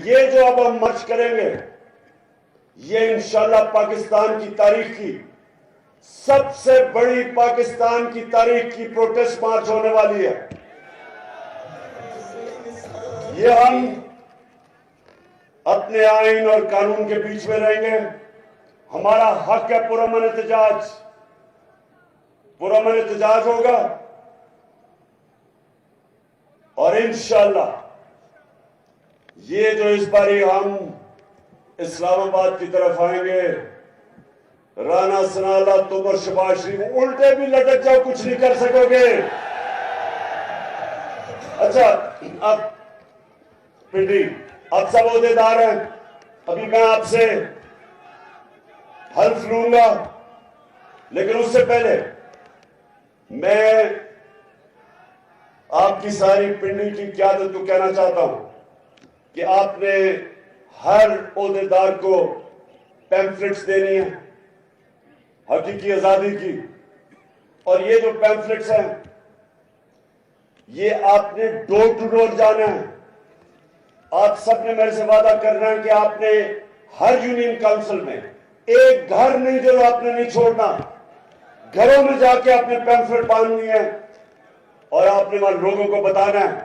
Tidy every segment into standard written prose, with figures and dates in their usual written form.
یہ جو اب ہم مارچ کریں گے یہ انشاءاللہ پاکستان کی تاریخ کی سب سے بڑی پاکستان کی تاریخ کی پروٹیسٹ مارچ ہونے والی ہے. یہ ہم اپنے آئین اور قانون کے بیچ میں رہیں گے. ہمارا حق ہے پرامن احتجاج. پرامن احتجاج ہوگا اور انشاءاللہ یہ جو اس باری ہم اسلام آباد کی طرف آئیں گے، رانا ثناءاللہ تم اور شہباز شریف الٹے بھی لٹک جاؤ کچھ نہیں کر سکو گے. اچھا اب پنڈی آپ سب عہدیدار ہیں، ابھی میں آپ سے حلف لوں گا، لیکن اس سے پہلے میں آپ کی ساری پنڈی کی قیادت کو کہنا چاہتا ہوں کہ آپ نے ہر عہدیدار کو پیمفلٹس دینی ہے حقیقی آزادی کی. اور یہ جو پیمفلٹس ہیں یہ آپ نے ڈور ٹو ڈور جانا ہے. آپ سب نے میرے سے وعدہ کرنا ہے کہ آپ نے ہر یونین کاؤنسل میں ایک گھر نہیں جو آپ نے نہیں چھوڑنا. گھروں میں جا کے آپ نے پیمفلٹ باندھنی ہے اور آپ نے وہاں لوگوں کو بتانا ہے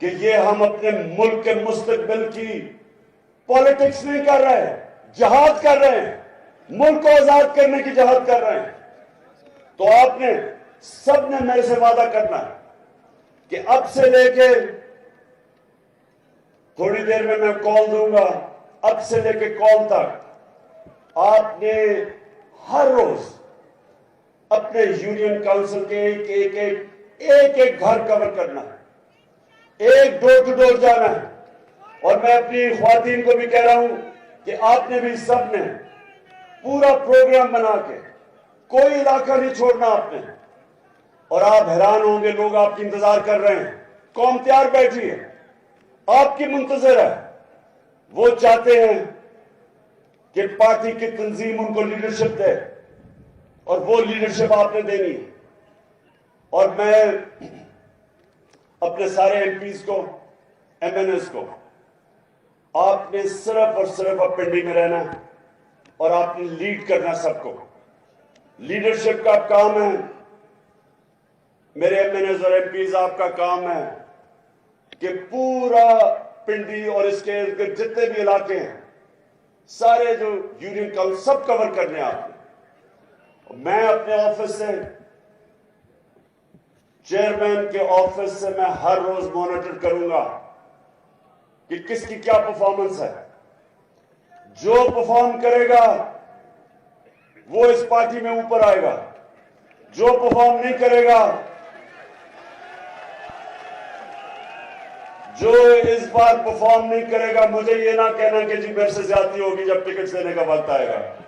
کہ یہ ہم اپنے ملک کے مستقبل کی پالیٹکس نہیں کر رہے ہیں، جہاد کر رہے ہیں، ملک کو آزاد کرنے کی جہاد کر رہے ہیں. تو آپ نے سب نے میرے سے وعدہ کرنا ہے کہ اب سے لے کے تھوڑی دیر میں کال دوں گا، اب سے لے کے کال تک آپ نے ہر روز اپنے یونین کاؤنسل کے ایک گھر کور کرنا ہے، ایک ڈور ٹو ڈور جانا ہے. اور میں اپنی خواتین کو بھی کہہ رہا ہوں کہ آپ نے بھی سب نے پورا پروگرام بنا کے کوئی علاقہ نہیں چھوڑنا آپ نے. اور آپ حیران ہوں گے، لوگ آپ کی انتظار کر رہے ہیں، قوم تیار بیٹھی ہے، آپ کی منتظر ہے. وہ چاہتے ہیں کہ پارٹی کی تنظیم ان کو لیڈرشپ دے اور وہ لیڈرشپ آپ نے دینی ہے. اور میں اپنے سارے ایم پیز کو، ایم این ایز کو، آپ نے صرف اور صرف اب پنڈی میں رہنا ہے اور آپ نے لیڈ کرنا سب کو. لیڈرشپ کا کام ہے. میرے ایم این ایز اور ایم پیز آپ کا کام ہے کہ پورا پنڈی اور اس کے جتنے بھی علاقے ہیں سارے جو یونین کاؤنسل سب کور کرنے آپ نے. میں اپنے آفس سے، چیئرمین کے آفس سے میں ہر روز مانیٹر کروں گا کہ کس کی کیا پرفارمنس ہے. جو پرفارم کرے گا وہ اس پارٹی میں اوپر آئے گا، جو پرفارم نہیں کرے گا، جو اس بار پرفارم نہیں کرے گا، مجھے یہ نہ کہنا کہ جی میرے سے زیادتی ہوگی جب ٹکٹ دینے کا وقت آئے گا.